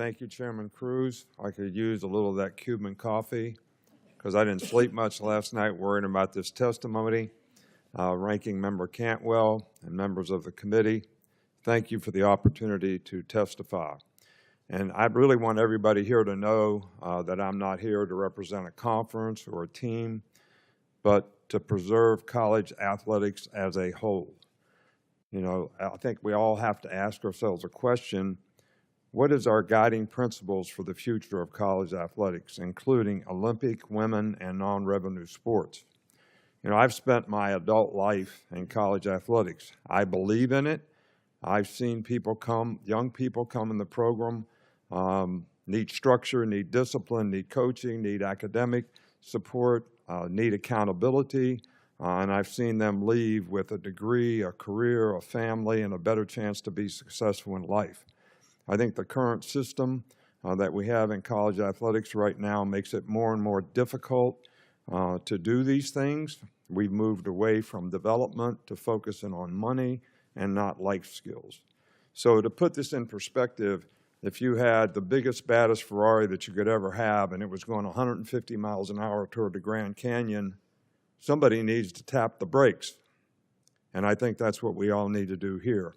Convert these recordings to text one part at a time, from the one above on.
Thank you, Chairman Cruz. I could use a little of that Cuban coffee because I didn't sleep much last night worrying about this testimony. Ranking Member Cantwell and members of the committee, thank you for the opportunity to testify. And I really want everybody here to know that I'm not here to represent a conference or a team, but to preserve college athletics as a whole. You know, I think we all have to ask ourselves a question: what is our guiding principles for the future of college athletics, including Olympic, women, and non-revenue sports? You know, I've spent my adult life in college athletics. I believe in it. I've seen people come, young people come in the program, need structure, need discipline, need coaching, need academic support, need accountability, and I've seen them leave with a degree, a career, a family, and a better chance to be successful in life. I think the current system that we have in college athletics right now makes it more and more difficult to do these things. We've moved away from development to focusing on money and not life skills. So to put this in perspective, if you had the biggest, baddest Ferrari that you could ever have and it was going 150 miles an hour toward the Grand Canyon, somebody needs to tap the brakes. And I think that's what we all need to do here.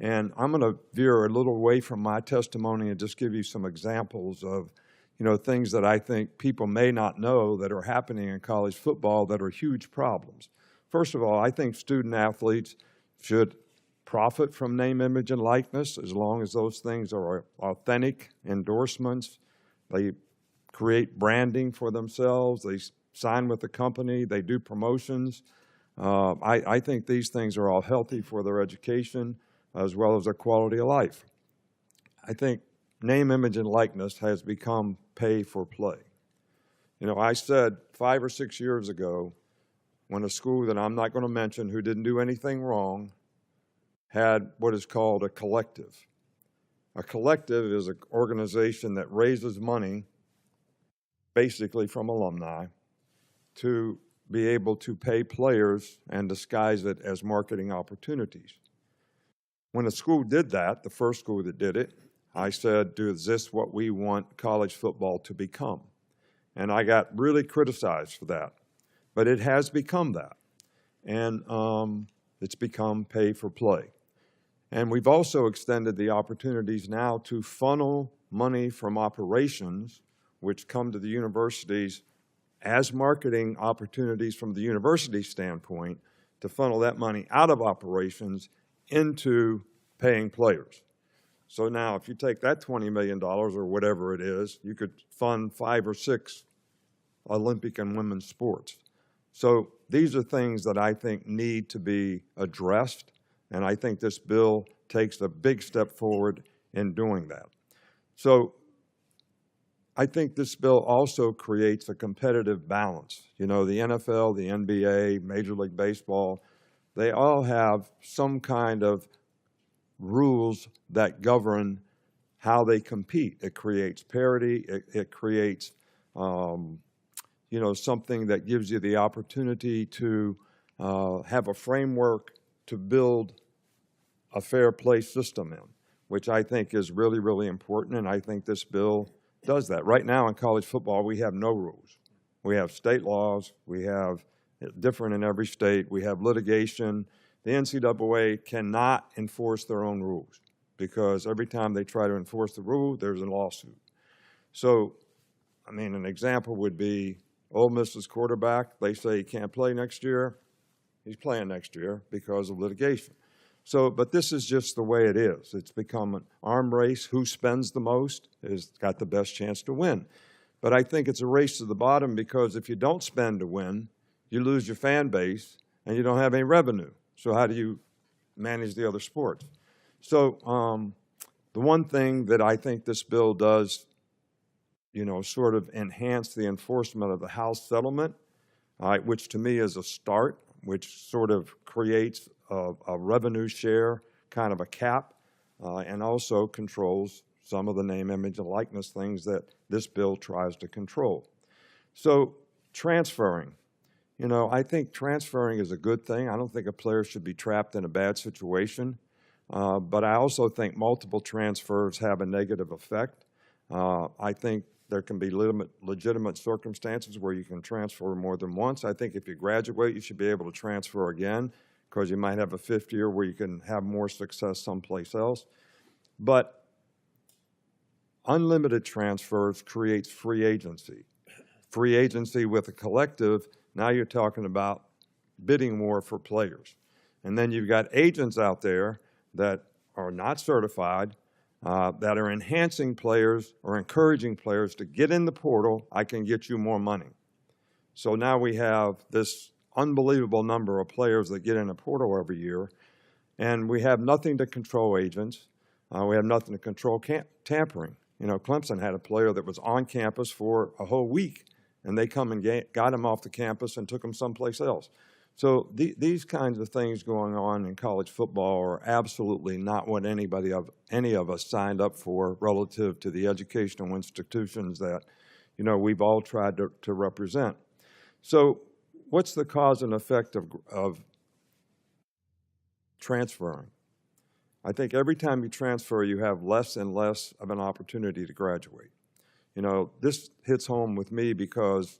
And I'm going to veer a little away from my testimony and just give you some examples of, you know, things that I think people may not know that are happening in college football that are huge problems. First of all, I think student athletes should profit from name, image, and likeness as long as those things are authentic endorsements. They create branding for themselves. They sign with the company. They do promotions. I think these things are all healthy for their education as well as their quality of life. I think name, image, and likeness has become pay for play. You know, I said 5 or 6 years ago when a school that I'm not going to mention who didn't do anything wrong had what is called a collective. A collective is an organization that raises money basically from alumni to be able to pay players and disguise it as marketing opportunities. When a school did that, the first school that did it, I said, is this what we want college football to become? And I got really criticized for that. But it has become that. And it's become pay for play. And we've also extended the opportunities now to funnel money from operations, which come to the universities as marketing opportunities from the university standpoint, to funnel that money out of operations into paying players. So now if you take that $20 million or whatever it is, you could fund 5 or 6 Olympic and women's sports. So these are things that I think need to be addressed, and I think this bill takes a big step forward in doing that. So I think this bill also creates a competitive balance. You know, the NFL, the NBA, Major League Baseball, they all have some kind of rules that govern how they compete. It creates parity. It creates, you know, something that gives you the opportunity to have a framework to build a fair play system in, which I think is really, really important, and I think this bill does that. Right now in college football, we have no rules. We have state laws. We have different in every state. We have litigation. The NCAA cannot enforce their own rules because every time they try to enforce the rule, there's a lawsuit. So, I mean, an example would be Ole Miss's quarterback. They say he can't play next year. He's playing next year because of litigation. So, but this is just the way it is. It's become an arm race. Who spends the most has got the best chance to win. But I think it's a race to the bottom because if you don't spend to win, you lose your fan base and you don't have any revenue. So how do you manage the other sports? So the one thing that I think this bill does, you know, sort of enhance the enforcement of the House settlement, which to me is a start, which sort of creates a revenue share, kind of a cap, and also controls some of the name, image, and likeness things that this bill tries to control. So transferring. You know, I think transferring is a good thing. I don't think a player should be trapped in a bad situation. But I also think multiple transfers have a negative effect. I think there can be legitimate circumstances where you can transfer more than once. I think if you graduate, you should be able to transfer again because you might have a fifth year where you can have more success someplace else. But unlimited transfers creates free agency. Free agency with a collective, now you're talking about bidding war for players. And then you've got agents out there that are not certified, that are enhancing players or encouraging players to get in the portal, I can get you more money. So now we have this unbelievable number of players that get in the portal every year, and we have nothing to control agents. We have nothing to control tampering. You know, Clemson had a player that was on campus for a whole week, and they come and got him off the campus and took him someplace else. So these kinds of things going on in college football are absolutely not what any of us signed up for relative to the educational institutions that, you know, we've all tried to represent. So what's the cause and effect of transferring? I think every time you transfer, you have less and less of an opportunity to graduate. You know, this hits home with me because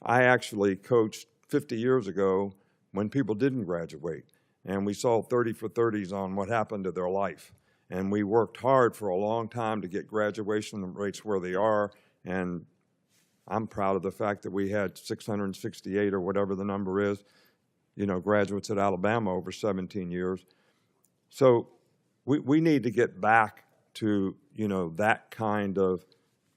I actually coached 50 years ago when people didn't graduate, and we saw 30 for 30s on what happened to their life. And we worked hard for a long time to get graduation rates where they are, and I'm proud of the fact that we had 668 or whatever the number is, you know, graduates at Alabama over 17 years. So we need to get back to, you know, that kind of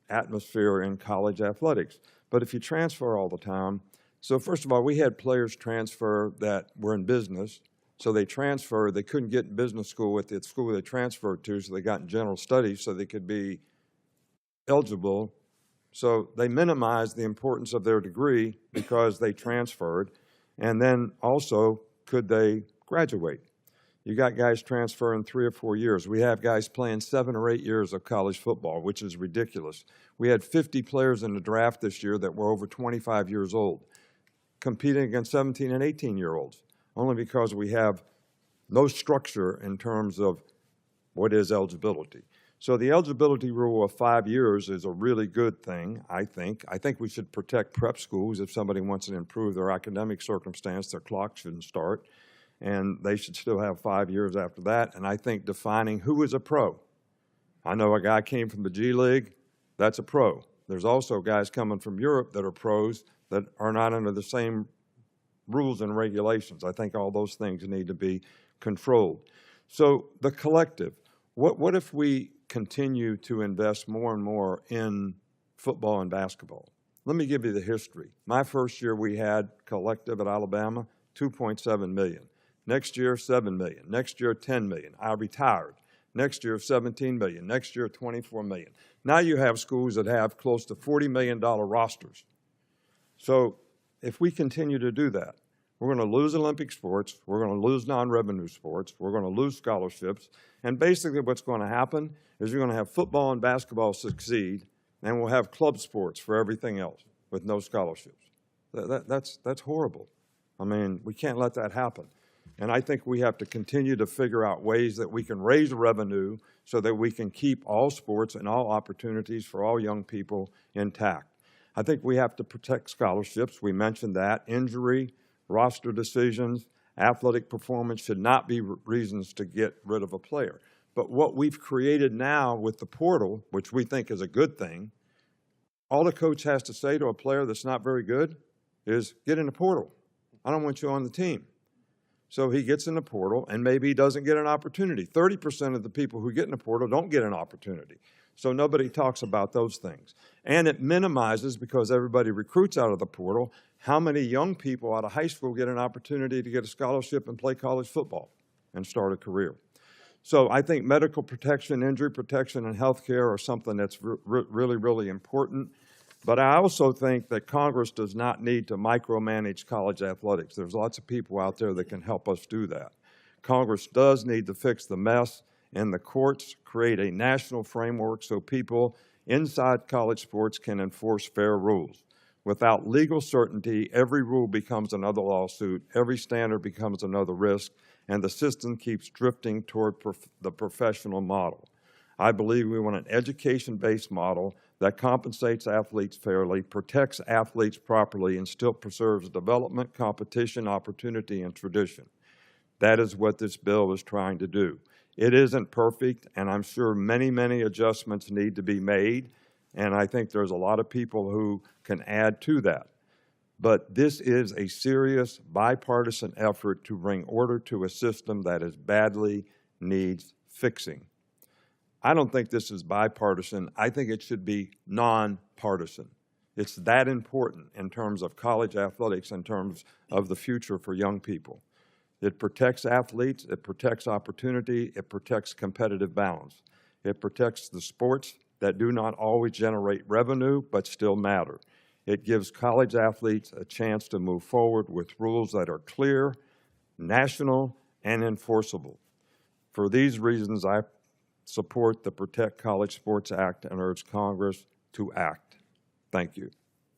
atmosphere in college athletics. But if you transfer all the time, so first of all, we had players transfer that were in business. So they transferred, they couldn't get in business school at the school they transferred to, so they got in general studies so they could be eligible. So they minimized the importance of their degree because they transferred. And then also, could they graduate? You got guys transferring 3 or 4 years. We have guys playing 7 or 8 years of college football, which is ridiculous. We had 50 players in the draft this year that were over 25 years old, competing against 17 and 18-year-olds, only because we have no structure in terms of what is eligibility. So the eligibility rule of 5 years is a really good thing, I think. I think we should protect prep schools. If somebody wants to improve their academic circumstance, their clock shouldn't start, and they should still have 5 years after that. And I think defining who is a pro. I know a guy came from the G League, that's a pro. There's also guys coming from Europe that are pros that are not under the same rules and regulations. I think all those things need to be controlled. So the collective, what if we continue to invest more and more in football and basketball? Let me give you the history. My first year we had collective at Alabama, $2.7 million. Next year, $7 million. Next year, $10 million. I retired. Next year, $17 million. Next year, $24 million. Now you have schools that have close to $40 million rosters. So if we continue to do that, we're going to lose Olympic sports, we're going to lose non-revenue sports, we're going to lose scholarships, and basically what's going to happen is you're going to have football and basketball succeed, and we'll have club sports for everything else with no scholarships. That's horrible. I mean, we can't let that happen. And I think we have to continue to figure out ways that we can raise revenue so that we can keep all sports and all opportunities for all young people intact. I think we have to protect scholarships. We mentioned that. Injury, roster decisions, athletic performance should not be reasons to get rid of a player. But what we've created now with the portal, which we think is a good thing, all the coach has to say to a player that's not very good is, get in the portal. I don't want you on the team. So he gets in the portal, and maybe he doesn't get an opportunity. 30% of the people who get in the portal don't get an opportunity. So nobody talks about those things. And it minimizes, because everybody recruits out of the portal, how many young people out of high school get an opportunity to get a scholarship and play college football and start a career. So I think medical protection, injury protection, and health care are something that's really, really important. But I also think that Congress does not need to micromanage college athletics. There's lots of people out there that can help us do that. Congress does need to fix the mess, and the courts create a national framework so people inside college sports can enforce fair rules. Without legal certainty, every rule becomes another lawsuit, every standard becomes another risk, and the system keeps drifting toward the professional model. I believe we want an education-based model that compensates athletes fairly, protects athletes properly, and still preserves development, competition, opportunity, and tradition. That is what this bill is trying to do. It isn't perfect, and I'm sure many, many adjustments need to be made, and I think there's a lot of people who can add to that. But this is a serious bipartisan effort to bring order to a system that is badly needs fixing. I don't think this is bipartisan. I think it should be nonpartisan. It's that important in terms of college athletics, in terms of the future for young people. It protects athletes, it protects opportunity, it protects competitive balance. It protects the sports that do not always generate revenue but still matter. It gives college athletes a chance to move forward with rules that are clear, national, and enforceable. For these reasons, I support the Protect College Sports Act and urge Congress to act. Thank you.